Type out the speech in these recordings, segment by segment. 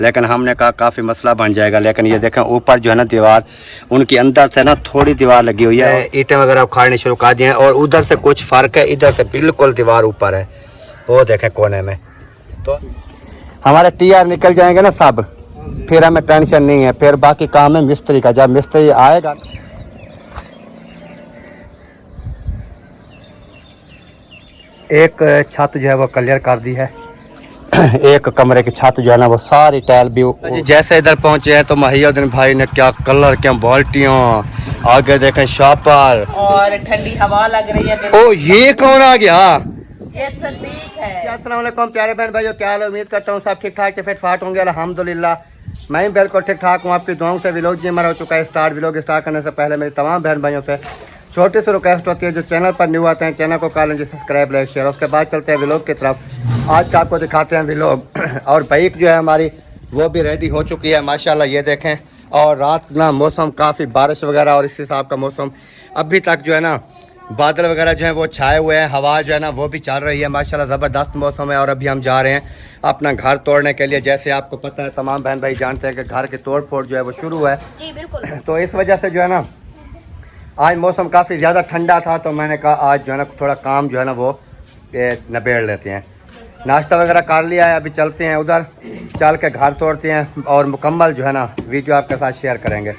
लेकिन हमने कहा काफ़ी मसला बन जाएगा। लेकिन ये देखें ऊपर जो है ना दीवार, उनकी अंदर से ना थोड़ी दीवार लगी हुई है, ईंटें वगैरह उखाड़नी शुरू कर दिए हैं और उधर से कुछ फ़र्क है, इधर से बिल्कुल दीवार ऊपर है, वो देखें कोने में। तो हमारे टीआर निकल जाएंगे ना सब, फिर हमें टेंशन नहीं है, फिर बाकी काम है मिस्त्री का। जब मिस्त्री आएगा, एक छत जो है वो क्लियर कर दी है, एक कमरे की छत जो है ना वो सारी टाइल भी। जैसे इधर पहुंचे हैं तो महिउद्दीन भाई ने क्या कलर, क्या बाल्टियां, आगे देखें शॉपर और ठंडी हवा लग रही है। ओ ये कौन आ गया? ये सदीक है। अस्सलाम वालेकुम प्यारे बहन भाइयों, क्या हाल है? उम्मीद करता हूँ सब ठीक ठाक से फिट फाट होंगे। अल्हम्दुलिल्लाह मैं भी बिल्कुल ठीक ठाक हूँ। आपकी दुआओं से व्लॉग जी हमारा हो चुका है स्टार्ट। व्लॉग स्टार्ट करने से पहले मेरी तमाम बहन भाइयों से छोटी सी रिक्वेस्ट होती है, जो चैनल पर न्यू आते हैं चैनल को कर लीजिए सब्सक्राइब, लाइक, शेयर। उसके बाद चलते हैं व्लॉग की तरफ। आज का आपको दिखाते हैं व्लॉग। और बाइक जो है हमारी वो भी रेडी हो चुकी है माशाल्लाह, ये देखें। और रात ना मौसम काफ़ी बारिश वगैरह और इस हिसाब का मौसम, अभी तक जो है ना बादल वगैरह जो है वो छाए हुए हैं, हवा जो है ना वो भी चल रही है माशाल्लाह, ज़बरदस्त मौसम है। और अभी हम जा रहे हैं अपना घर तोड़ने के लिए। जैसे आपको पता है, तमाम बहन भाई जानते हैं कि घर की तोड़ फोड़ जो है वो शुरू है जी, बिल्कुल। तो इस वजह से जो है ना आज मौसम काफ़ी ज़्यादा ठंडा था, तो मैंने कहा आज जो है ना थोड़ा काम जो है ना वो निबेड़ लेते हैं। नाश्ता वगैरह कर लिया है, अभी चलते हैं उधर, चल के घर तोड़ते हैं और मुकम्मल जो है ना वीडियो आपके साथ शेयर करेंगे।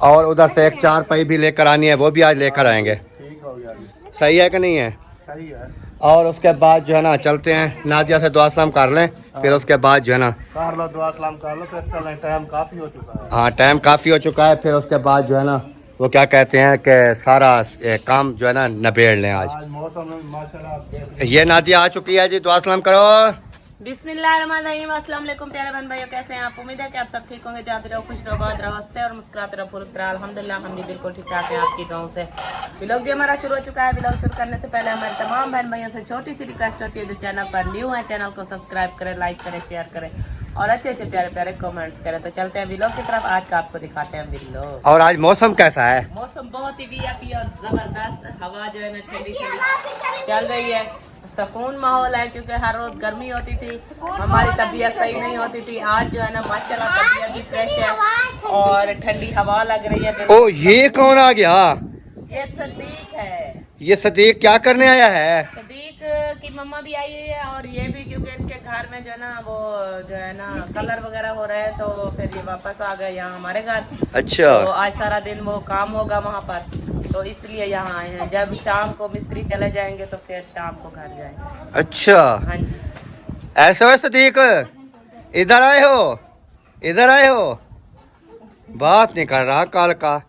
और उधर से एक चारपाई भी लेकर आनी है, वो भी आज लेकर आएंगे। सही है कि नहीं है? सही है। और उसके बाद जो है ना चलते हैं, नादिया से दुआ सलाम कर लें, फिर उसके बाद जो है ना कर लो, दुआ सलाम कर लो, फिर चलें। टाइम काफ़ी हो चुका है। हाँ टाइम काफ़ी हो चुका है। फिर उसके बाद जो है ना वो क्या कहते हैं कि सारा काम जो है ना निबेड़ लें आज। मौसम माशाल्लाह। ये नादिया आ चुकी है जी, दुआ सलाम करो। बिस्मिल्लाहिर्रहमानिर्रहीम। अस्सलाम वालेकुम प्यारे बहन भाइयों, कैसे हैं आप? उम्मीद है कि आप सब ठीक होंगे। जहाँ भी रहो खुश रहो, बात रहो, हंसते और मुस्कुराते रहो, फुर्त रहो। अल्हम्दुलिल्लाह हम भी बिल्कुल ठीक ठाक हैं आपकी दुआओं से। व्लॉग भी हमारा शुरू हो चुका है। व्लॉग शुरू करने से पहले हमारे तमाम बहन भाइयों से छोटी सी रिक्वेस्ट होती है, जो चैनल पर न्यू है चैनल को सब्सक्राइब करें, लाइक करें, शेयर करें और अच्छे अच्छे प्यारे प्यारे कमेंट्स करें। तो चलते हैं व्लॉग की तरफ। आज का आपको दिखाते हैं व्लॉग। और आज मौसम कैसा है? मौसम बहुत ही वीआईपी और जबरदस्त, हवा जो है ना ठंडी ठंडी चल रही है, सुकून माहौल है। क्योंकि हर रोज गर्मी होती थी, हमारी तबीयत सही नहीं होती थी। आज जो है ना माशाल्लाह तबीयत भी फ्रेश है और ठंडी हवा लग रही है। ओ ये कौन आ गया? ये सदीक है। ये सदीक क्या करने आया है? सदीक की मम्मा भी आई हुई है और ये भी, क्योंकि इनके घर में जो है ना वो जो है ना कलर वगैरह हो रहा है, तो फिर ये वापस आ गए यहाँ हमारे घर। अच्छा। तो आज सारा दिन वो काम होगा वहाँ पर, तो इसलिए यहाँ आए हैं। जब शाम को मिस्त्री चले जाएंगे तो फिर शाम को घर जाएंगे। अच्छा हाँ जी। ऐसा है सदीक, इधर आए हो, इधर आए हो। बात नहीं कर रहा कल का,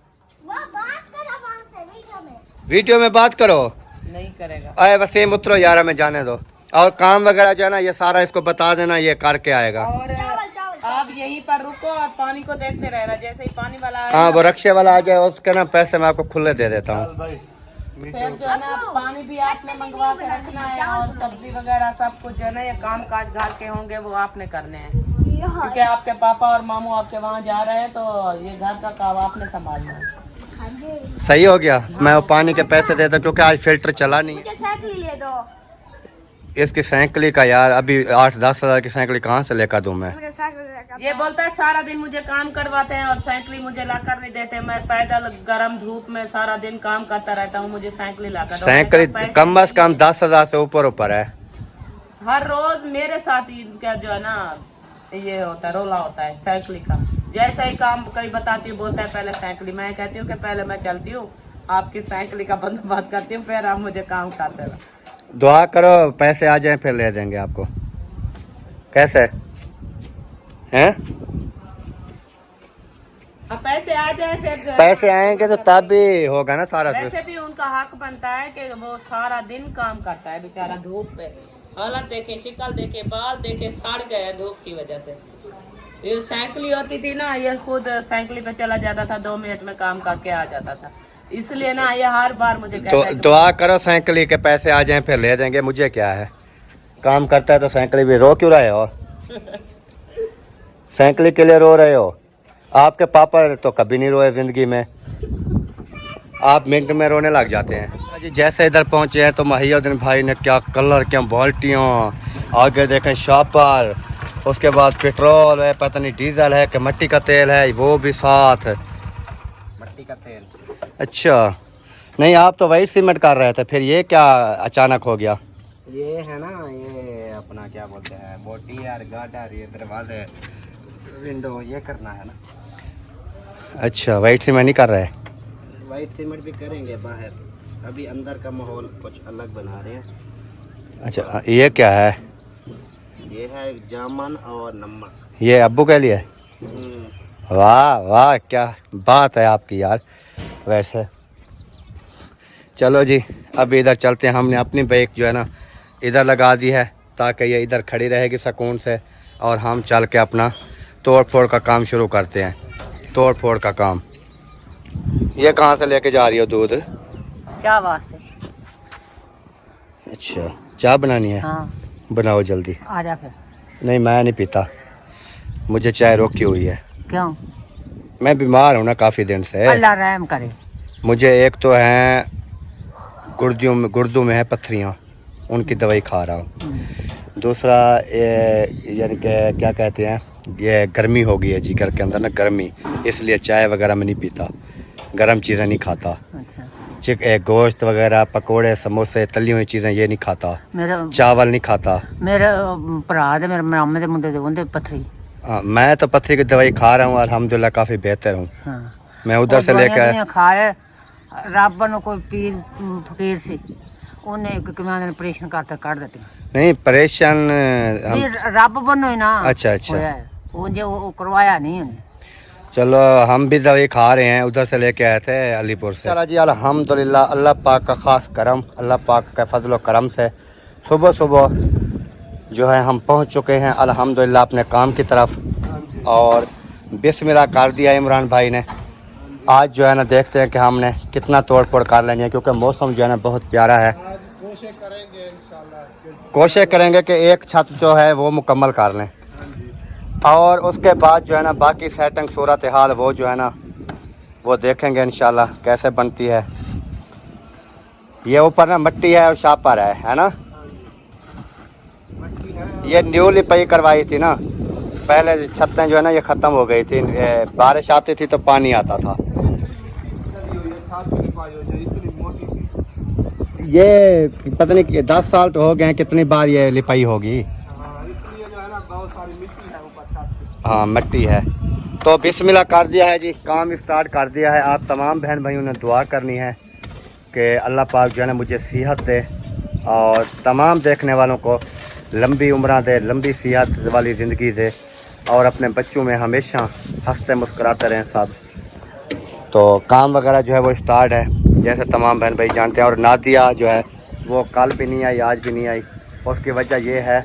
वीडियो में बात करो। नहीं करेगा। अरे वसीम उतरो यार, हमें जाने दो। और काम वगैरह जो है ना ये सारा इसको बता देना, ये करके आएगा। और आप यहीं पर रुको और पानी को देखते रहना, जैसे ही पानी वाला आए हाँ वो रक्शे वाला आ जाए, उसके ना पैसे मैं आपको खुले दे देता हूँ। फिर जो है ना पानी भी आपने मंगवा के रखना है और सब्जी वगैरह सब कुछ जो है ना ये काम काज घर के होंगे वो आपने करने हैं, क्योंकि आपके पापा और मामू आपके वहाँ जा रहे हैं, तो ये घर का काम आपने संभालना है। सही हो गया। मैं वो पानी के पैसे देता हूँ, क्योंकि आज फिल्टर चला नहीं है। साइकिल ले दो। इसकी साइकिल का यार अभी 8-10 हज़ार की साइकिल कहाँ से लेकर दूँ मैं? ये बोलता है सारा दिन मुझे काम करवाते हैं और साइकिल मुझे लाकर नहीं देते। मैं पैदल गर्म धूप में सारा दिन काम करता रहता हूँ, मुझे साइकिल लाकर। साइकिल कम से कम 10 हज़ार से ऊपर है। हर रोज मेरे साथ इनका जो है ना ये होता है, रोला होता है साइकिल का। जैसा ही काम कहीं बताती हूँ बोलता है पहले साइकिल। मैं कहती हूँ कि पहले मैं चलती हूँ, आपकी साइकिल का बंदोबस्त करती हूँ, फिर आप मुझे काम करते रहो। दुआ करो पैसे आ जाए फिर ले देंगे आपको। कैसे हैं? अब पैसे आ जाए फिर पैसे आएंगे तो तब भी होगा ना सारा। वैसे भी उनका हक बनता है कि वो सारा दिन काम करता है बेचारा धूप पे। हालत देखे, शक्ल देखे, बाल देखे, सड़ गए धूप की वजह से। ये साइकिल होती थी ना, ये खुद साइकिल पे चला जाता था, 2 मिनट में काम करके आ जाता था। इसलिए ना ये हर बार मुझे कहता है दुआ करो साइकिल के पैसे आ जाएं फिर ले देंगे। मुझे क्या है, काम करता है तो साइकिल भी। रो क्यों रहे हो? साइकिल के लिए रो रहे हो? आपके पापा तो कभी नहीं रोए जिंदगी में, आप मिनट में रोने लग जाते हैं जी। जैसे इधर पहुंचे हैं तो महिउद्दीन भाई ने क्या कलर, क्या बाल्टियां, आगे देखें शॉपर, उसके बाद पेट्रोल है, पता नहीं डीजल है कि मिट्टी का तेल है, वो भी साथ। मिट्टी का तेल। अच्छा, नहीं आप तो वाइट सीमेंट कर रहे थे, फिर ये क्या अचानक हो गया? ये है ना, ये अपना क्या बोलते हैं, बोटी यार, गाटर, ये दरवाजे, विंडो, ये करना है ना। अच्छा, वाइट सीमेंट नहीं कर रहे? वाइट सीमेंट भी करेंगे बाहर, अभी अंदर का माहौल कुछ अलग बना रहे हैं। अच्छा, ये क्या है? ये है जामुन और नमक। ये अब्बू के लिए? वाह वाह, क्या बात है आपकी यार। वैसे चलो जी, अब इधर चलते हैं। हमने अपनी बाइक जो है ना इधर लगा दी है ताकि ये इधर खड़ी रहेगी सुकून से, और हम चल के अपना तोड़ फोड़ का काम शुरू करते हैं। तोड़ फोड़ का काम। ये कहाँ से लेके जा रही हो दूध? चाय वास्ते। अच्छा, चाय बनानी है? हाँ। बनाओ जल्दी। आ जा फिर। नहीं, मैं नहीं पीता, मुझे चाय रोकी हुई है। क्यों? मैं बीमार हूँ ना काफ़ी दिन से। अल्लाह रहम करे। मुझे एक तो है गुर्दों में है पत्थरियाँ, उनकी दवाई खा रहा हूँ। दूसरा यानी कि क्या कहते हैं, ये गर्मी हो गई है जिगर के अंदर ना, गर्मी, इसलिए चाय वगैरह में नहीं पीता, गर्म चीज़ें नहीं खाता। अच्छा। गोश्त वगैरह, पकोड़े, समोसे, तली हुई चीज़ें ये नहीं खाता। चावल नहीं खाता। मेरे भरा दे, मेरे मामे दे मुंडे दे उनदे पत्थरी। हाँ, मैं तो पत्थरी की दवाई खा रहा हूँ, अल्हम्दुलिल्लाह काफ़ी बेहतर हूँ। हाँ। मैं उधर से लेकर खाए रब ने कोई पीर फकीर सी, उन्हें ऑपरेशन करते काट देती। नहीं, परेशान रब बनो ही ना। अच्छा अच्छा, वो करवाया नहीं उन्हें। चलो, हम भी दवाई खा रहे हैं, उधर से लेके आए थे अलीपुर से। चला जी, अल्हम्दुलिल्लाह, अल्लाह पाक का ख़ास करम, अल्लाह पाक का फजल करम से सुबह सुबह जो है हम पहुंच चुके हैं अल्हम्दुलिल्लाह अपने काम की तरफ, और बिस्मिल्लाह कर दिया इमरान भाई ने। आज जो है ना देखते हैं कि हमने कितना तोड़ फोड़ कर लेंगे, क्योंकि मौसम जो है ना बहुत प्यारा है। कोशिश करेंगे कि एक छत जो है वो मुकम्मल कर लें, और उसके बाद जो है ना बाकी सेटिंग सूरत हाल वो जो है ना वो देखेंगे इंशाल्लाह कैसे बनती है। ये ऊपर ना मिट्टी है और शापर है ना। ये न्यू लिपाई करवाई थी ना, पहले छतें जो है ना ये ख़त्म हो गई थी, बारिश आती थी तो पानी आता था। ये पता नहीं 10 साल तो हो गए हैं, कितनी बार ये लिपाई होगी। हाँ, मिट्टी है। तो बिस्मिल्लाह कर दिया है जी, काम स्टार्ट कर दिया है। आप तमाम बहन भाइयों ने दुआ करनी है कि अल्लाह पाक जो है ना मुझे सेहत दे, और तमाम देखने वालों को लंबी उम्र दे, लंबी सेहत वाली ज़िंदगी दे, और अपने बच्चों में हमेशा हंसते मुस्कुराते रहें सब। तो काम वगैरह जो है वो स्टार्ट है, जैसे तमाम बहन भाई जानते हैं। और नादिया जो है वो कल भी नहीं आई, आज भी नहीं आई। उसकी वजह ये है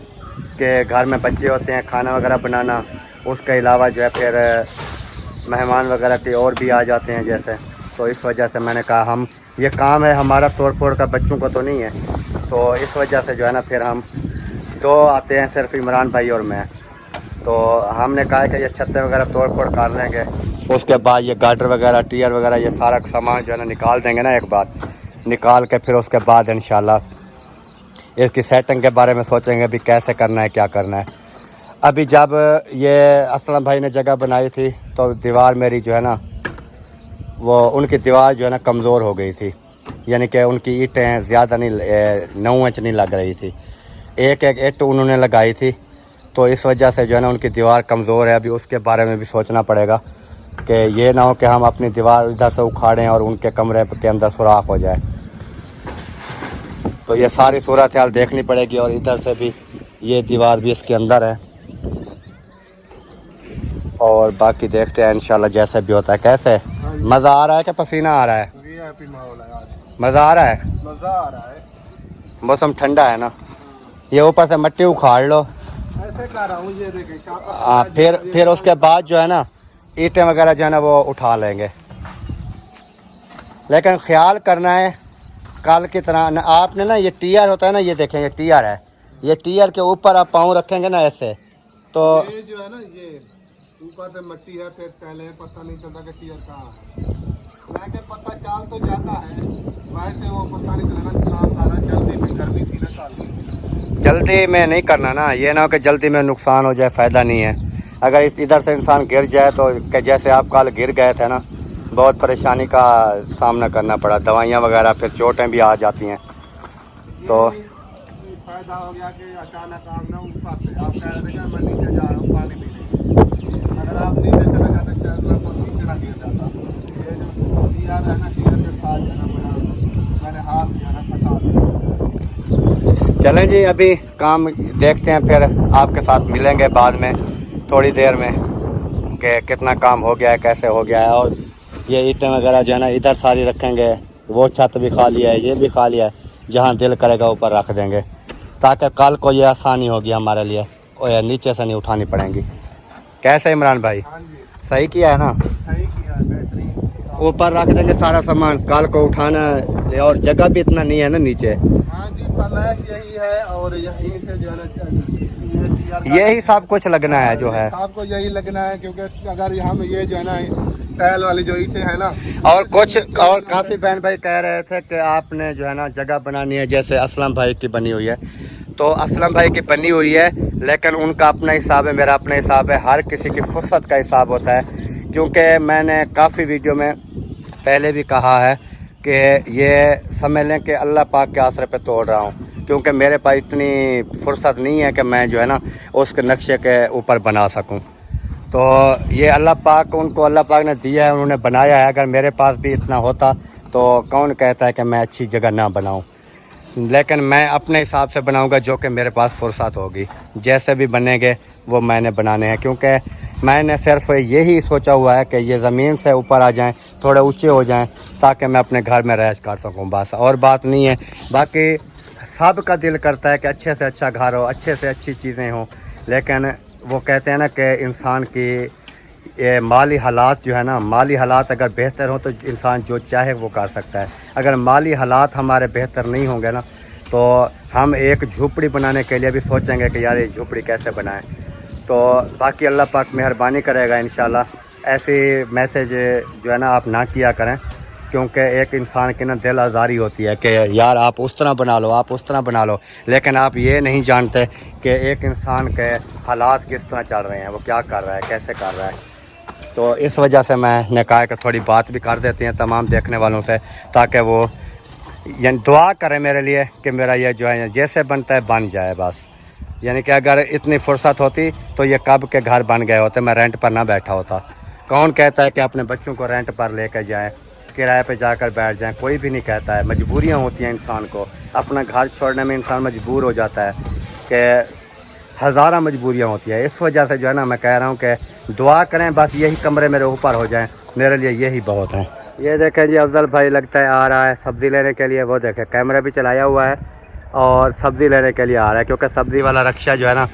कि घर में बच्चे होते हैं, खाना वगैरह बनाना, उसके अलावा जो है फिर मेहमान वगैरह के और भी आ जाते हैं जैसे। तो इस वजह से मैंने कहा हम ये काम है हमारा तोड़ फोड़ का, बच्चों को तो नहीं है। तो इस वजह से जो है ना फिर हम दो आते हैं, सिर्फ इमरान भाई और मैं। तो हमने कहा कि ये छत्ते वगैरह तोड़ फोड़ कर लेंगे, उसके बाद ये गाटर वगैरह, टीयर वगैरह, ये सारा सामान जो है ना निकाल देंगे ना एक बार, निकाल के फिर उसके बाद इंशाल्लाह इसकी सेटिंग के बारे में सोचेंगे भी कैसे करना है, क्या करना है। अभी जब ये असलम भाई ने जगह बनाई थी तो दीवार मेरी जो है ना वो, उनकी दीवार जो है ना कमज़ोर हो गई थी, यानी कि उनकी ईंटें ज़्यादा नहीं, 9 इंच नहीं लग रही थी, एक एक ईंट उन्होंने लगाई थी। तो इस वजह से जो है ना उनकी दीवार कमज़ोर है। अभी उसके बारे में भी सोचना पड़ेगा कि ये ना हो कि हम अपनी दीवार इधर से उखाड़ें और उनके कमरे के अंदर सुराख हो जाए। तो ये सारी सूरत हाल देखनी पड़ेगी, और इधर से भी ये दीवार भी इसके अंदर है, और बाकी देखते हैं इंशाल्लाह जैसे भी होता है। कैसे मज़ा आ रहा है कि पसीना आ रहा है? मज़ा आ रहा है, मज़ा आ रहा है। मौसम ठंडा है ना। ये ऊपर से मिट्टी उखाड़ लो, ऐसे कर रहा हूँ, ये देखें। हाँ, फिर उसके बाद जो है ना ईंटें वगैरह जो है ना वो उठा लेंगे। लेकिन ख्याल करना है कल की तरह ना, आपने ना ये टीयर होता है ना, ये देखें ये टीयर है, ये टीयर के ऊपर आप पाँव रखेंगे ना ऐसे, तो ये जो है ना ये ऊपर से मिट्टी है, फिर पहले पता नहीं चलता कि टीयर कहाँ है, लेकिन पता चल तो जाता है। वैसे वो पता नहीं चला ना, काम सारा जल्दी में गर्मी थी ना, जल्दी में नहीं करना ना, ये ना हो कि जल्दी में नुकसान हो जाए, फ़ायदा नहीं है। अगर इधर से इंसान गिर जाए तो कि जैसे आप कल गिर गए थे ना, बहुत परेशानी का सामना करना पड़ा, दवाइयाँ वगैरह, फिर चोटें भी आ जाती हैं। तो फायदा हो गया कि अचानक आप ना ऊपर से आप कह रहे हैं मैं नीचे जा रहा हूँ पानी पीने, अगर आप नीचे चले जाते शायद मैं बहुत नीचे ना गिर जाता। ये जो टीयर है ना, टीयर के साथ जाना पड़ा, मैंने हाथ जो है ना फंसा दिया। चलें जी, अभी काम देखते हैं, फिर आपके साथ मिलेंगे बाद में थोड़ी देर में कि कितना काम हो गया है, कैसे हो गया है। और ये ईंटें वगैरह जो है ना इधर सारी रखेंगे, वो छत भी खाली है, ये भी खाली है, जहाँ दिल करेगा ऊपर रख देंगे, ताकि कल को ये आसानी होगी हमारे लिए और ये नीचे से नहीं उठानी पड़ेंगी। कैसे इमरान भाई, हाँ जी, सही किया है ना? सही किया, बेहतरीन। ऊपर रख देंगे सारा सामान, कल को उठाना, और जगह भी इतना नहीं है ना नीचे। हाँ जी, फरमाइश यही है और यहीं से जो है ना यही सब कुछ लगना है जो है, आपको यही लगना है, क्योंकि अगर यहाँ में ये जो है ना टाइल वाली जो ईंटें हैं ना, और कुछ और काफ़ी बहन भाई कह रहे थे कि आपने जो है ना जगह बनानी है, जैसे असलम भाई की बनी हुई है। तो असलम भाई की बनी हुई है, लेकिन उनका अपना हिसाब है, मेरा अपना हिसाब है, हर किसी की फुर्सत का हिसाब होता है। क्योंकि मैंने काफ़ी वीडियो में पहले भी कहा है कि ये समझ लें कि अल्लाह पाक के आसरे पे तोड़ रहा हूँ, क्योंकि मेरे पास इतनी फुर्सत नहीं है कि मैं जो है ना उसके नक्शे के ऊपर बना सकूँ। तो ये अल्लाह पाक, उनको अल्लाह पाक ने दिया है, उन्होंने बनाया है। अगर मेरे पास भी इतना होता तो कौन कहता है कि मैं अच्छी जगह ना बनाऊं। लेकिन मैं अपने हिसाब से बनाऊंगा, जो कि मेरे पास फुर्सत होगी। जैसे भी बनेंगे वो मैंने बनाने हैं, क्योंकि मैंने सिर्फ यही सोचा हुआ है कि ये ज़मीन से ऊपर आ जाएं, थोड़े ऊंचे हो जाएं, ताकि मैं अपने घर में रैश कर सकूं, बस और बात नहीं है। बाकी सब का दिल करता है कि अच्छे से अच्छा घर हो, अच्छे से अच्छी चीज़ें हों, लेकिन वो कहते हैं ना कि इंसान की ये माली हालात जो है ना, माली हालात अगर बेहतर हो तो इंसान जो चाहे वो कर सकता है। अगर माली हालात हमारे बेहतर नहीं होंगे ना, तो हम एक झोपड़ी बनाने के लिए भी सोचेंगे कि यार ये झोपड़ी कैसे बनाएं। तो बाकी अल्लाह पाक मेहरबानी करेगा इंशाल्लाह। ऐसे मैसेज जो है ना आप ना किया करें, क्योंकि एक इंसान की ना दिल आज़ारी होती है कि यार आप उस तरह बना लो, आप उस तरह बना लो, लेकिन आप ये नहीं जानते कि एक इंसान के हालात किस तरह चल रहे हैं, वो क्या कर रहा है, कैसे कर रहा है। तो इस वजह से मैंने कहा कि थोड़ी बात भी कर देते हैं तमाम देखने वालों से, ताकि वो यानी दुआ करें मेरे लिए कि मेरा ये जो है जैसे बनता है बन जाए बस। यानी कि अगर इतनी फुर्सत होती तो ये कब के घर बन गए होते, मैं रेंट पर ना बैठा होता। कौन कहता है कि अपने बच्चों को रेंट पर लेकर जाएं, किराए पे जाकर बैठ जाएं? कोई भी नहीं कहता है। मजबूरियां होती हैं इंसान को, अपना घर छोड़ने में इंसान मजबूर हो जाता है कि हज़ारा मजबूरियां होती है। इस वजह से जो है ना मैं कह रहा हूँ कि दुआ करें, बस यही कमरे मेरे ऊपर हो जाएं, मेरे लिए यही बहुत है। ये देखें जी, अफजल भाई लगता है आ रहा है सब्ज़ी लेने के लिए। वो देखें कैमरा भी चलाया हुआ है और सब्ज़ी लेने के लिए आ रहा है, क्योंकि सब्ज़ी वाला रक्षा जो है ना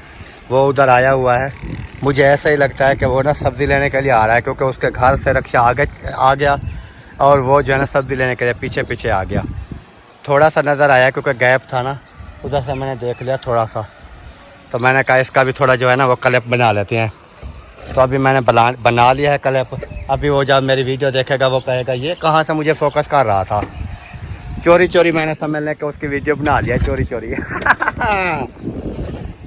वो उधर आया हुआ है। मुझे ऐसा ही लगता है कि वो ना सब्ज़ी लेने के लिए आ रहा है, क्योंकि उसके घर से रक्षा आगे आ गया और वो जो है ना सब्ज़ी लेने के लिए पीछे पीछे आ गया। थोड़ा सा नज़र आया क्योंकि गैप था ना, उधर से मैंने देख लिया थोड़ा सा, तो मैंने कहा इसका भी थोड़ा जो है ना वो क्लिप बना लेते हैं। तो अभी मैंने बना लिया है क्लिप। अभी वो जब मेरी वीडियो देखेगा वो कहेगा ये कहाँ से मुझे फोकस कर रहा था। चोरी चोरी मैंने समझ लें कि उसकी वीडियो बना लिया चोरी चोरी।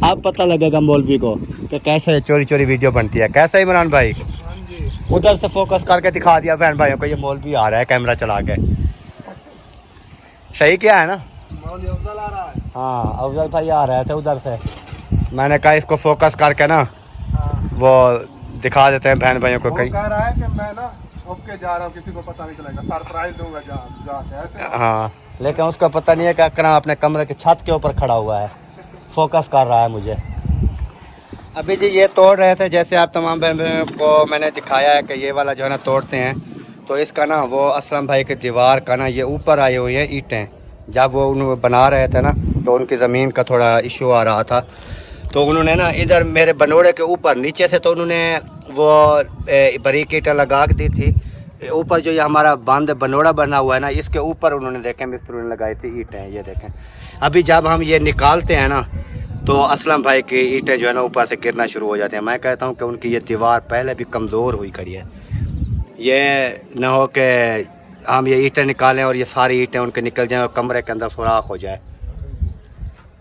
अब पता लगेगा मौलवी को कि कैसे चोरी चोरी वीडियो बनती है। कैसे इमरान भाई? हाँ जी, उधर से फोकस करके दिखा दिया बहन भाइयों को, ये मौलवी आ रहा है कैमरा चला के। सही किया है ना? मौलवी अफजल आ रहा है। हाँ, अफजल भाई आ रहे थे उधर से। मैंने कहा इसको फोकस करके ना हाँ, वो दिखा देते हैं बहन भाइयों को। वो कहीं कह रहा है कि मैं ना ओके जा रहा हूँ, किसी को पता नहीं चलेगा, सरप्राइज दूंगा जाके ऐसे। हाँ, लेकिन उसको पता नहीं है कि अकरम अपने कमरे की छत के ऊपर खड़ा हुआ है, फोकस कर रहा है मुझे। अभी जी ये तोड़ रहे थे, जैसे आप तमाम बहन भाइयों को मैंने दिखाया है कि ये वाला जो है ना तोड़ते हैं। तो इसका ना वो असलम भाई की दीवार का ना ये ऊपर आई हुई है ईंटें। जब वो उन्होंने बना रहे थे ना तो उनकी ज़मीन का थोड़ा इशू आ रहा था, तो उन्होंने ना इधर मेरे बनोड़े के ऊपर नीचे से तो उन्होंने वो बारीक ईंटें लगा दी थी। ऊपर जो ये हमारा बांध बनोड़ा बना हुआ है ना, इसके ऊपर उन्होंने देखें मिस्त्री ने लगाई थी ईंटें। ये देखें, अभी जब हम ये निकालते हैं ना तो असलम भाई की ईंटें जो है ना ऊपर से गिरना शुरू हो जाती हैं। मैं कहता हूँ कि उनकी ये दीवार पहले भी कमज़ोर हुई खड़ी है। ये ना हो कि हम ये ईंटें निकालें और ये सारी ईंटें उनके निकल जाएं और कमरे के अंदर सुराख हो जाए।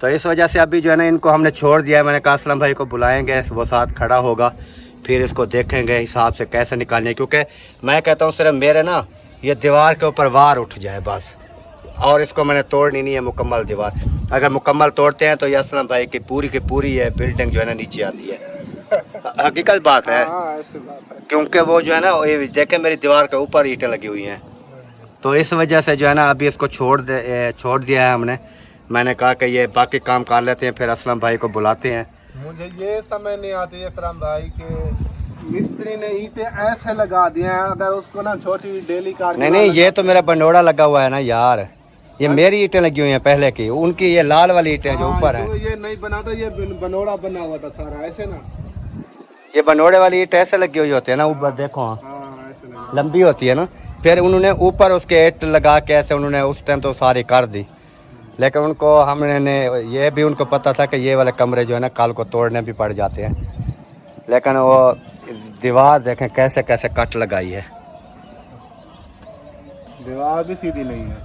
तो इस वजह से अभी जो है ना इनको हमने छोड़ दिया है। मैंने कहा असलम भाई को बुलाएंगे, वो साथ खड़ा होगा, फिर इसको देखेंगे हिसाब से कैसे निकालने। क्योंकि मैं कहता हूँ सिर्फ मेरे ना ये दीवार के ऊपर वार उठ जाए बस, और इसको मैंने तोड़नी नहीं है मुकम्मल दीवार। अगर मुकम्मल तोड़ते हैं तो ये असलम भाई की पूरी ये बिल्डिंग जो है ना नीचे आती है। हकीकत बात है, ऐसी बात है। क्योंकि वो जो है ना ये देखे मेरी दीवार के ऊपर ईंटें लगी हुई हैं, तो इस वजह से जो है ना अभी इसको छोड़ दिया है हमने। मैंने कहा कि ये बाकी काम कर लेते हैं, फिर असलम भाई को बुलाते हैं। मुझे ये समझ नहीं आती है करम भाई के मिस्त्री ने ईंटें ऐसे लगा दिए हैं, अगर उसको ना छोटी डेली काट नहीं, ये तो मेरा बंडोड़ा लगा हुआ है ना यार, ये मेरी ईंटें लगी हुई हैं पहले की, उनकी ये लाल वाली ईंटें जो ऊपर है। तो ये नहीं बना था, ये बनोड़ा बना हुआ था सारा ऐसे ना। ये बनोड़े वाली ईंट ऐसे लगी हुई होती है ना ऊपर, देखो ऐसे लगा। लंबी होती है ना, फिर उन्होंने ऊपर उसके ईंट लगा के ऐसे उन्होंने उस टाइम तो सारी कर दी। लेकिन उनको हमने ये भी उनको पता था कि ये वाले कमरे जो है ना कल को तोड़ने भी पड़ जाते हैं, लेकिन वो दीवार देखें कैसे कैसे कट लगाई है, दीवार भी सीधी नहीं है।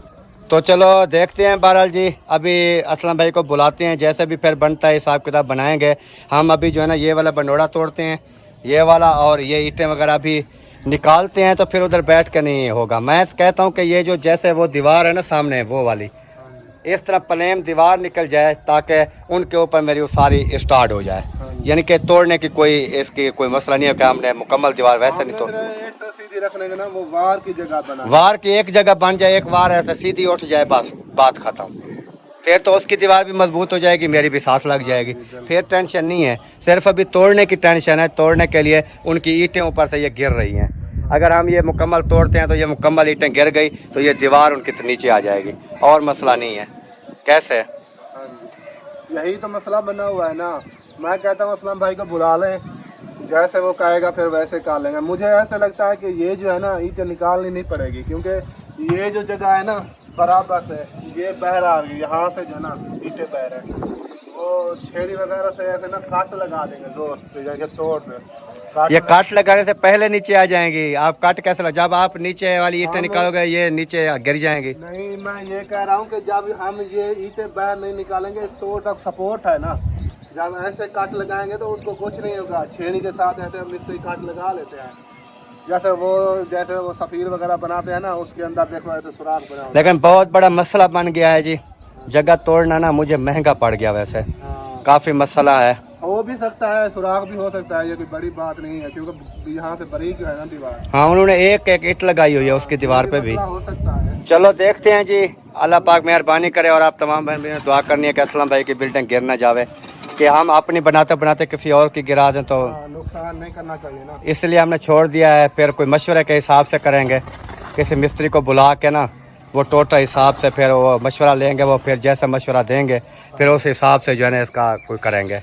तो चलो देखते हैं। बहरहाल जी अभी असलम भाई को बुलाते हैं, जैसे भी फिर बनता है हिसाब किताब बनाएंगे। हम अभी जो है ना ये वाला बंडोड़ा तोड़ते हैं, ये वाला, और ये ईंटें वगैरह भी निकालते हैं, तो फिर उधर बैठ के नहीं होगा। मैं कहता हूँ कि ये जो जैसे वो दीवार है ना सामने वो वाली, इस तरह प्लेन दीवार निकल जाए ताकि उनके ऊपर मेरी सारी स्टार्ट हो जाए, यानी कि तोड़ने की कोई इसकी कोई मसला नहीं है कि हमने मुकम्मल दीवार वैसे नहीं तोड़। सीधी रखने का ना वो वार की जगह बना, वार की एक जगह बन जाए, एक वार ऐसे सीधी उठ जाए, बस बात खत्म। फिर तो उसकी दीवार भी मजबूत हो जाएगी, मेरी भी सांस लग जाएगी, फिर टेंशन नहीं है। सिर्फ अभी तोड़ने की टेंशन है, तोड़ने के लिए उनकी ईंटें ऊपर से ये गिर रही हैं। अगर हम ये मुकम्मल तोड़ते हैं तो ये मुकम्मल ईंटें गिर गई तो ये दीवार उनकी नीचे आ जाएगी, और मसला नहीं है। कैसे? यही तो मसला बना हुआ है ना। मैं कहता हूँ असलम भाई को बुला लें, जैसे वो कहेगा फिर वैसे कर लेंगे। मुझे ऐसा लगता है कि ये जो है ना ईंटें निकालनी नहीं पड़ेगी, क्योंकि ये जो जगह है ना बराबर से ये बह रहा है, यहाँ से जो है ना ईंटें बह रहे हैं, वो छेड़ी वगैरह से ऐसे ना काट लगा देंगे जोर से, जैसे तोड़ से ये काट लगाने से पहले नीचे आ जाएंगी। आप काट कैसे लगा? जब आप नीचे वाली ईंटें निकालोगे ये नीचे गिर जाएंगी। नहीं, मैं ये कह रहा हूँ कि जब हम ये ईंटें बाहर नहीं निकालेंगे तो जब सपोर्ट है ना, जब ऐसे काट लगाएंगे तो उसको कुछ नहीं होगा। छेड़ी के साथ ऐसे हम मिस्त्री काट लगा लेते हैं, जैसे वो सफीर वगैरह बनाते हैं ना, उसके अंदर देखो ऐसे सुराख बना। लेकिन बहुत बड़ा मसला बन गया है जी, जगह तोड़ना ना मुझे महंगा पड़ गया। वैसे काफी मसला है, हो भी सकता है, सुराख भी हो सकता है, ये कोई बड़ी बात नहीं है, क्योंकि यहाँ से बारीक है ना दीवार। हाँ, उन्होंने एक ईंट लगाई हुई है उसकी दीवार पे भी। हो सकता है। चलो देखते हैं जी, अल्लाह पाक मेहरबानी करे। और आप तमाम बहन भाई दुआ करनी है कि असलम भाई की बिल्डिंग गिर ना जावे, कि हम अपनी बनाते बनाते किसी और की गिरा दें, तो नुकसान नहीं करना चाहिए ना, इसलिए हमने छोड़ दिया है। फिर कोई मशवरे के हिसाब से करेंगे, किसी मिस्त्री को बुला के ना वो टोटल हिसाब से फिर वो मशवरा लेंगे, वो फिर जैसा मशवरा देंगे फिर उस हिसाब से जो है ना इसका कोई करेंगे,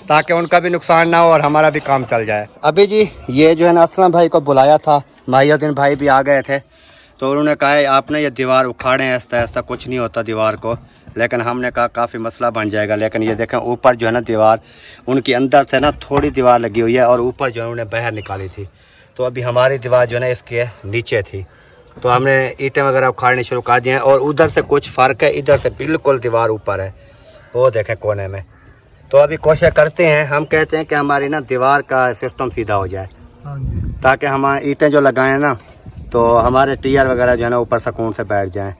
ताकि उनका भी नुकसान ना हो और हमारा भी काम चल जाए। अभी जी ये जो है ना असलम भाई को बुलाया था, माहिउद्दीन भाई भी आ गए थे, तो उन्होंने कहा है आपने ये दीवार उखाड़ें, ऐसा कुछ नहीं होता दीवार को। लेकिन हमने कहा काफ़ी मसला बन जाएगा। लेकिन ये देखें ऊपर जो है ना दीवार उनकी अंदर से ना थोड़ी दीवार लगी हुई है, और ऊपर जो है उन्होंने बाहर निकाली थी, तो अभी हमारी दीवार जो है ना इसके नीचे थी, तो हमने ईंटें वगैरह उखाड़नी शुरू कर दी हैं। और उधर से कुछ फ़र्क है, इधर से बिल्कुल दीवार ऊपर है, वो देखें कोने में। तो अभी कोशिश करते हैं, हम कहते हैं कि हमारी ना दीवार का सिस्टम सीधा हो जाए, ताकि हम ईंटें जो लगाएं ना तो हमारे टीयर वगैरह जो है ना ऊपर सुकून से बैठ जाएं।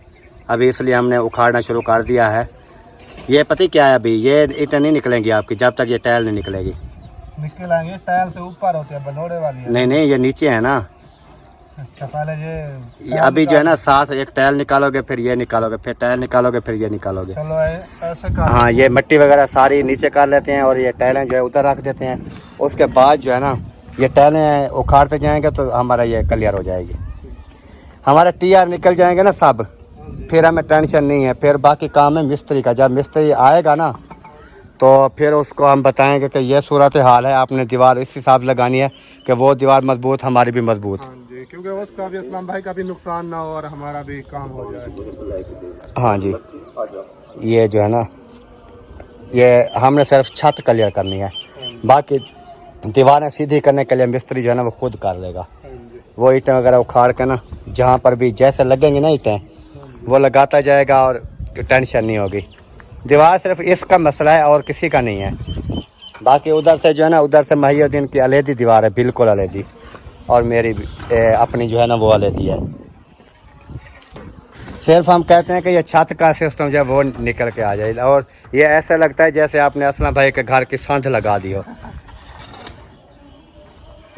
अभी इसलिए हमने उखाड़ना शुरू कर दिया है। ये पता ही क्या है, अभी ये ईंटें नहीं निकलेंगी आपकी जब तक ये टाइल नहीं निकलेगी। निकल आएंगे, टाइल से ऊपर होते हैं, बनोड़े वाली है। नहीं, ये नीचे है ना। अच्छा, पहले ये अभी जो है ना साथ एक टाइल निकालोगे, फिर ये निकालोगे, फिर टाइल निकालोगे, फिर ये निकालोगे। चलो ऐसे कर। हाँ, ये मिट्टी वगैरह सारी नीचे कर लेते हैं और ये टाइलें जो है उधर रख देते हैं। उसके बाद जो है ना ये टाइलें उखाड़ते जाएंगे तो हमारा ये क्लियर हो जाएगी, हमारे टीआर निकल जाएंगे ना सब, फिर हमें टेंशन नहीं है। फिर बाकी काम है मिस्त्री का। जब मिस्त्री आएगा ना तो फिर उसको हम बताएंगे कि ये सूरत हाल है, आपने दीवार इस हिसाब से लगानी है कि वो दीवार मजबूत, हमारी भी मजबूत। हाँ जी, क्योंकि उसका भी असलम भाई का भी नुकसान ना हो और हमारा भी काम हो जाए। हाँ जी, ये जो है ना ये हमने सिर्फ छत क्लियर करनी है, बाकी दीवारें सीधी करने के लिए मिस्त्री जो है ना वो खुद कर लेगा। वो ईंटें वगैरह उखाड़ के ना जहाँ पर भी जैसे लगेंगी ना ईंटें वो लगाता जाएगा और टेंशन नहीं होगी। दीवार सिर्फ इसका मसला है और किसी का नहीं है। बाकी उधर से जो है ना, उधर से महिउद्दीन की अलहदी दीवार है, बिल्कुल अलहदी, और मेरी अपनी जो है ना वो अलहदी है। सिर्फ हम कहते हैं कि ये छत का सिस्टम जो है वो निकल के आ जाए, और ये ऐसा लगता है जैसे आपने असलम भाई के घर की संध लगा दी हो,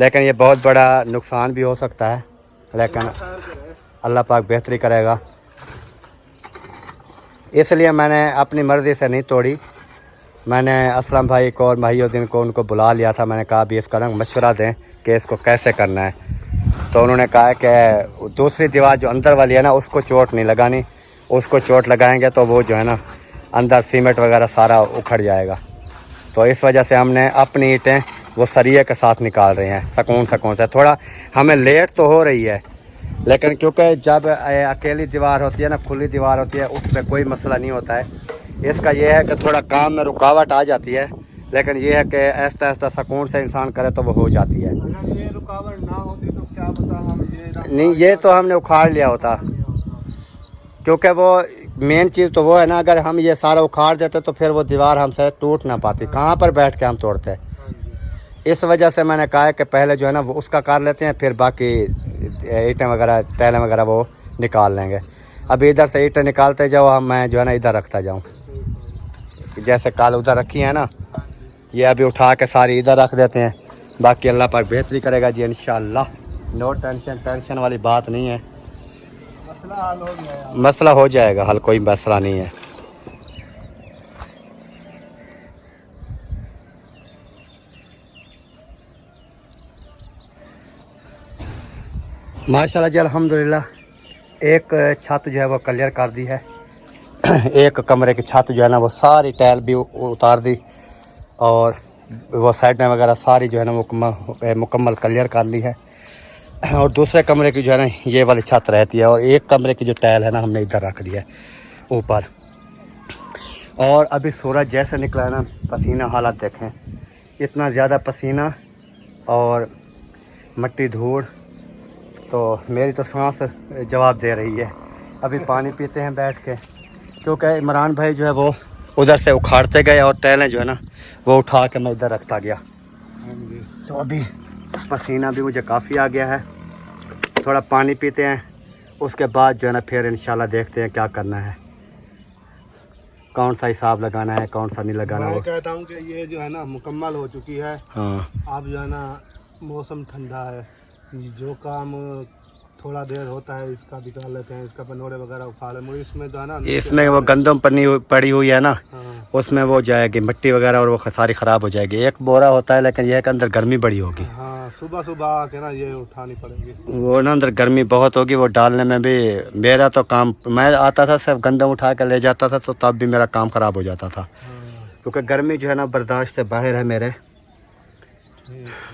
लेकिन ये बहुत बड़ा नुकसान भी हो सकता है, लेकिन अल्लाह पाक बेहतरी करेगा। इसलिए मैंने अपनी मर्ज़ी से नहीं तोड़ी, मैंने असलम भाई को और महिउद्दीन को उनको बुला लिया था। मैंने कहा अभी इसका रंग मशवरा दें कि इसको कैसे करना है, तो उन्होंने कहा कि दूसरी दीवार जो अंदर वाली है ना उसको चोट नहीं लगानी, उसको चोट लगाएंगे तो वो जो है ना अंदर सीमेंट वगैरह सारा उखड़ जाएगा। तो इस वजह से हमने अपनी ईंटें वो सरिये के साथ निकाल रहे हैं सुकून से। थोड़ा हमें लेट तो हो रही है, लेकिन क्योंकि जब अकेली दीवार होती है ना, खुली दीवार होती है, उस पर कोई मसला नहीं होता है। इसका ये है कि थोड़ा काम में रुकावट आ जाती है, लेकिन ये है कि ऐसा ऐसा सुकून से इंसान करे तो वो हो जाती है। अगर ये रुकावट ना होती तो क्या पता हम ये नहीं, ये तो हमने उखाड़ लिया होता, क्योंकि वो मेन चीज़ तो वो है ना, अगर हम ये सारा उखाड़ देते तो फिर वो दीवार हमसे टूट ना पाती, कहाँ पर बैठ के हम तोड़ते। इस वजह से मैंने कहा कि पहले जो है ना वो उसका कर लेते हैं, फिर बाकी ईंटें वगैरह टाइलें वगैरह वो निकाल लेंगे। अभी इधर से ईंटें निकालते जाओ, मैं जो है ना इधर रखता जाऊँ, जैसे कल उधर रखी है ना, ये अभी उठा के सारी इधर रख देते हैं। बाकी अल्लाह पाक बेहतरी करेगा जी इंशाअल्लाह, नो टेंशन वाली बात नहीं है, मसला हल हो गया। मसला हो जाएगा हल, कोई मसला नहीं है। माशाल्लाह जी अल्हम्दुलिल्लाह, एक छत जो है वो क्लियर कर दी है। एक कमरे की छत जो है ना वो सारी टाइल भी उतार दी, और वो साइडें वगैरह सारी जो है ना मुकम्मल क्लियर कर ली है। और दूसरे कमरे की जो है ना ये वाली छत रहती है, और एक कमरे की जो टाइल है ना हमने इधर रख दी है ऊपर। और अभी सूरज जैसे निकला है ना, पसीना हालत देखें, इतना ज़्यादा पसीना और मट्टी धूड़, तो मेरी तो सांस जवाब दे रही है। अभी पानी पीते हैं बैठ के, क्योंकि इमरान भाई जो है वो उधर से उखाड़ते गए और टाइलें जो है ना वो उठा के मैं इधर रखता गया। तो अभी पसीना भी मुझे काफ़ी आ गया है, थोड़ा पानी पीते हैं, उसके बाद जो है ना फिर इंशाल्लाह देखते हैं क्या करना है, कौन सा हिसाब लगाना है, कौन सा नहीं लगाना। मैं कहता हूँ कि ये जो है ना मुकम्मल हो चुकी है। हाँ, अब जो है ना मौसम ठंडा है, जो काम थोड़ा देर होता है इसका भी कर लेते हैं, इसका बनोड़े वगैरह उखाड़े मुझे इसमें जो है ना, इसमें वो गंदम पड़ी हुई है ना, हाँ, उसमें वो जाएगी मिट्टी वगैरह और वो सारी ख़राब हो जाएगी। एक बोरा होता है, लेकिन यह के अंदर गर्मी बड़ी होगी। हाँ, सुबह सुबह आके ना ये उठानी पड़ेगी। वो ना अंदर गर्मी बहुत होगी, वो डालने में भी मेरा तो काम, मैं आता था सिर्फ गंदम उठा कर ले जाता था, तो तब भी मेरा काम ख़राब हो जाता था, क्योंकि गर्मी जो है ना बर्दाश्त से बाहर है मेरे।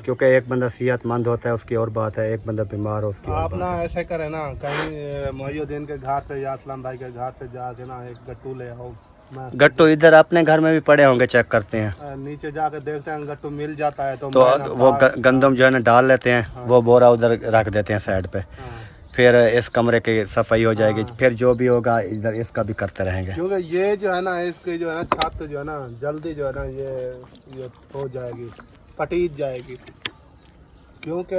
क्योंकि एक बंदा सेहतमंद होता है उसकी और बात है, एक बंदा बीमार हो उसकी और आप बात ना है। ऐसे करें ना, कहीं महिउद्दीन के घर पे या असलम भाई के घर पे जाके ना एक गट्टू ले आओ। मैं गट्टू इधर अपने घर में भी पड़े होंगे, चेक करते हैं। नीचे जाके देखते हैं गट्टू मिल जाता है तो तो मैं ना वो गंदम जो है ना डाल लेते हैं, वो बोरा उधर रख देते हैं साइड पे, हाँ। फिर इस कमरे की सफाई हो जाएगी, फिर जो भी होगा इधर इसका भी करते रहेंगे। क्योंकि ये जो है ना इसकी जो है ना छत जो है ना जल्दी जो है ना ये हो जाएगी, पटीज जाएगी, क्योंकि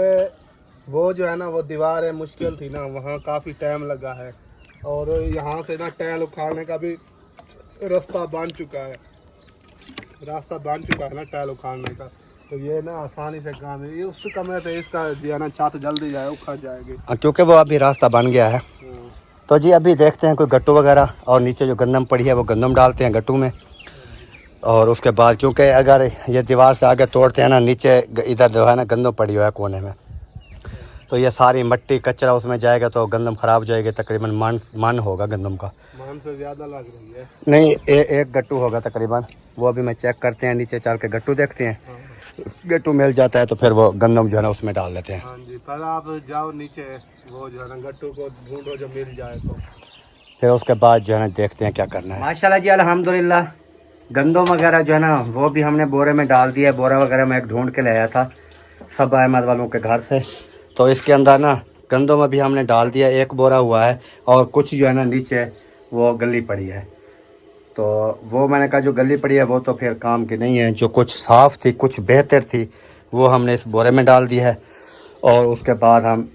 वो जो है ना वो दीवार मुश्किल थी ना, वहाँ काफ़ी टाइम लगा है, और यहाँ से ना टाइल उखाड़ने का भी रास्ता बन चुका है, ना टाइल उखाड़ने का, तो ये ना आसानी से काम है। ये उस कमरे पे इसका जो है ना छत जल्दी जाए उखड़ जाएगी, क्योंकि वो अभी रास्ता बन गया है। तो जी अभी देखते हैं कोई गट्टू वगैरह, और नीचे जो गंदम पड़ी है वो गंदम डालते हैं गट्टू में, और उसके बाद क्योंकि अगर ये दीवार से आगे तोड़ते हैं ना, नीचे इधर जो है ना गंदम पड़ी हुआ है कोने में, तो ये सारी मट्टी कचरा उसमें जाएगा तो गंदम ख़राब हो जाएगी। तकरीबन मन होगा गंदम का, मान से ज़्यादा लग रही है। नहीं एक गट्टू होगा तकरीबन, वो अभी मैं चेक करते हैं, नीचे चल के गट्टू देखते हैं, गट्टू मिल जाता है तो फिर वो गंदम जो है ना उसमें डाल देते हैं। हाँ जी, पर आप जाओ नीचे, वो जो है ना गट्टू को ढूंढो जो मिल जाए, तो फिर उसके बाद जो है ना देखते हैं क्या करना है। माशाल्लाह जी अल्हम्दुलिल्लाह, गंदम वगैरह जो है ना वो भी हमने बोरे में डाल दिया। बोरा वगैरह मैं एक ढूंढ के ले आया था सब अहमद वालों के घर से, तो इसके अंदर ना गंदम अभी हमने डाल दिया, एक बोरा हुआ है, और कुछ जो है ना नीचे वो गली पड़ी है। तो वो मैंने कहा जो गली पड़ी है वो तो फिर काम की नहीं है, जो कुछ साफ़ थी कुछ बेहतर थी वो हमने इस बोरे में डाल दी है। और उसके बाद हम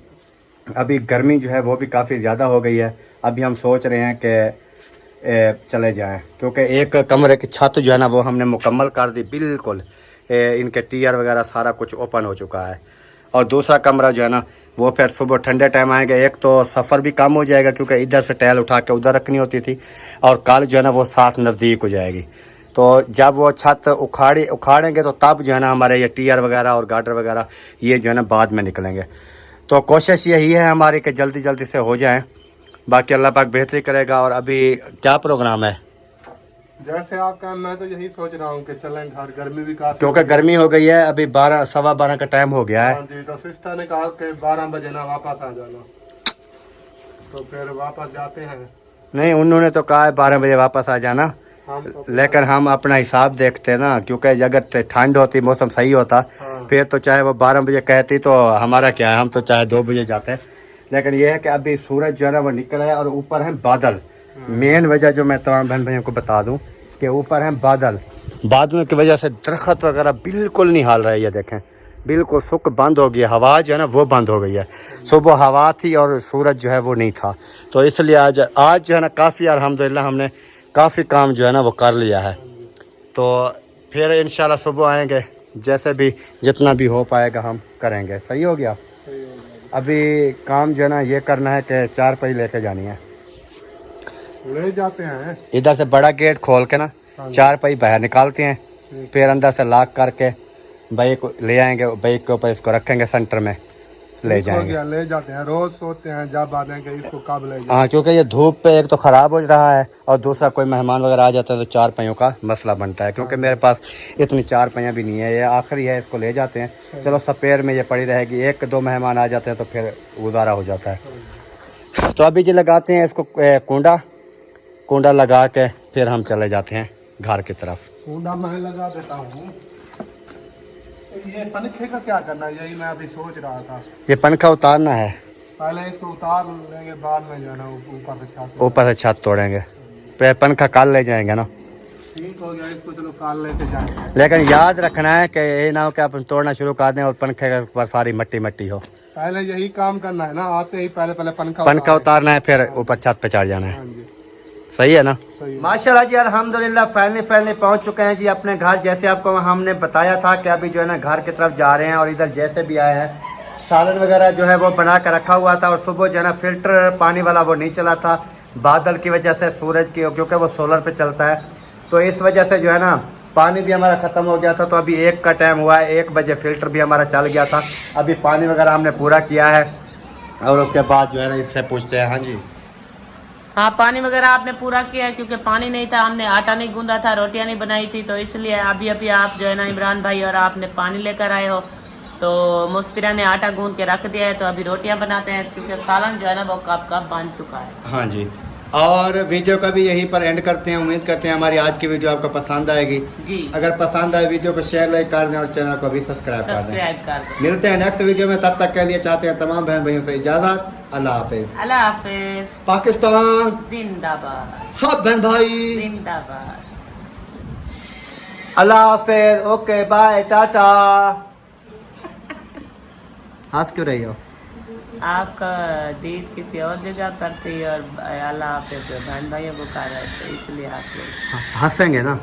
अभी गर्मी जो है वो भी काफ़ी ज़्यादा हो गई है, अभी हम सोच रहे हैं कि चले जाएं, क्योंकि एक कमरे की छत जो है ना वो हमने मुकम्मल कर दी बिल्कुल, इनके टीयर वगैरह सारा कुछ ओपन हो चुका है। और दूसरा कमरा जो है ना वो फिर सुबह ठंडे टाइम आएंगे, एक तो सफ़र भी कम हो जाएगा क्योंकि इधर से टैल उठा के उधर रखनी होती थी, और कल जो है ना वो साथ नज़दीक हो जाएगी। तो जब वो छत उखाड़ेंगे तो तब जो है ना हमारे ये टीयर वगैरह और गार्डर वगैरह ये जो है ना बाद में निकलेंगे। तो कोशिश यही है हमारी कि जल्दी जल्दी से हो जाएं, बाकी अल्लाह पाक बेहतरी करेगा। और अभी क्या प्रोग्राम है? जैसे आपका, मैं तो यही सोच रहा हूँ कि चलें घर, गर्मी भी काफी क्योंकि गर्मी हो गई है, अभी 12 का टाइम हो गया है। हाँ जी, तो सिस्टर ने कहा कि 12 बजे ना वापस आ जाना, तो फिर वापस जाते हैं। नहीं, उन्होंने तो कहा है 12 बजे वापस आ जाना, हम तो लेकिन हम अपना हिसाब देखते हैं ना, क्योंकि अगर ठंड होती मौसम सही होता हाँ। फिर तो चाहे वो 12 बजे कहती तो हमारा क्या है, हम तो चाहे 2 बजे जाते हैं। लेकिन यह है कि अभी सूरज जो है ना वो निकला है और ऊपर है बादल। मेन वजह जो मैं तमाम बहन भाइयों को बता दूं कि ऊपर है बादल, बादलों की वजह से दरख्त वगैरह बिल्कुल नहीं हाल रहा है। ये देखें बिल्कुल सुख बंद हो गई है, हवा जो है ना वो बंद हो गई है। सुबह हवा थी और सूरज जो है वो नहीं था, तो इसलिए आज जो है ना काफ़ी अल्हम्दुलिल्लाह हमने काफ़ी काम जो है ना वो कर लिया है। तो फिर इंशाल्लाह सुबह आएंगे, जैसे भी जितना भी हो पाएगा हम करेंगे। सही हो गया। अभी काम जो है ना ये करना है कि 4 पहिए लेके जानी है, ले जाते हैं इधर से बड़ा गेट खोल के ना 4 पहिए बाहर निकालते हैं, फिर अंदर से लॉक करके बाइक को ले आएंगे, बाइक के ऊपर इसको रखेंगे, सेंटर में ले जाएंगे। ले जाते हैं, रोज सोचते हैं जब आते कि इसको कब ले जाएं। हाँ, क्योंकि ये धूप पे एक तो ख़राब हो रहा है और दूसरा कोई मेहमान वगैरह आ जाता है तो 4 पहियों का मसला बनता है, क्योंकि मेरे पास इतनी 4 पहियाँ भी नहीं है, ये आखिरी है, इसको ले जाते हैं। चलो स्पेयर में ये पड़ी रहेगी, 1-2 मेहमान आ जाते हैं तो फिर गुजारा हो जाता है। तो अभी जो लगाते हैं इसको कुंडा लगा के फिर हम चले जाते हैं घर की तरफ। कूड़ा मैं लगा देता हूँ। ये पंखे का क्या करना है, यही मैं अभी सोच रहा था। ये पंखा उतारना है, पहले इसको उतार लेंगे, बाद में जाना ऊपर से छत तोड़ेंगे, फिर पंखा कल ले जाएंगे ना। ठीक हो गया, इसको चलो कल लेके जाएंगे। लेकिन याद रखना है कि ये ना हो कि अपन तोड़ना शुरू कर दें और पंखे के ऊपर सारी मट्टी हो। पहले यही काम करना है ना, आते ही पहले पंखा उतारना है, फिर ऊपर छत पे चढ़ जाना है। हाँ जी, सही है ना। सही है। माशाल्लाह जी, अल्हम्दुलिल्लाह फाइनली पहुंच चुके हैं जी अपने घर। जैसे आपको हमने बताया था कि अभी जो है ना घर की तरफ जा रहे हैं, और इधर जैसे भी आए हैं सालन वगैरह जो है वो बना कर रखा हुआ था, और सुबह जो है ना फिल्टर पानी वाला वो नहीं चला था बादल की वजह से, सूरज की, क्योंकि वो सोलर पे चलता है, तो इस वजह से जो है ना पानी भी हमारा ख़त्म हो गया था। तो अभी 1 का टाइम हुआ है, 1 बजे फिल्टर भी हमारा चल गया था। अभी पानी वगैरह हमने पूरा किया है, और उसके बाद जो है ना इससे पूछते हैं। हाँ जी, हाँ, पानी वगैरह आपने पूरा किया है, क्योंकि पानी नहीं था, हमने आटा नहीं गूंदा था, रोटियां नहीं बनाई थी, तो इसलिए अभी आप जो है ना इमरान भाई और आपने पानी लेकर आए हो, तो मुस्फिरा ने आटा गूंद के रख दिया है। तो अभी रोटियां बनाते हैं, क्योंकि सालन जो है ना वो कब बन चुका है। हाँ जी, और वीडियो का भी यहीं पर एंड करते हैं। उम्मीद करते हैं हमारी आज की वीडियो आपको पसंद आएगी जी। अगर पसंद आए वीडियो को शेयर लाइक कर दें और चैनल को भी सब्सक्राइब कर दें। मिलते हैं नेक्स्ट वीडियो में, तब तक के लिए चाहते हैं तमाम बहन भाइयों से इजाज़त। अल्लाह हाफिज़। अल्लाह हाफिज। पाकिस्तान जिंदाबाद। सब बहन भाई जिंदाबाद। अल्लाह हाफिज़। Okay bye, tata. हंस क्यों रही हो? आपका दीद किसी और जगह पर थी और अल्लाह हाफिज बहन भाइयों को कहा रहे थे, इसलिए आप हंसेंगे ना।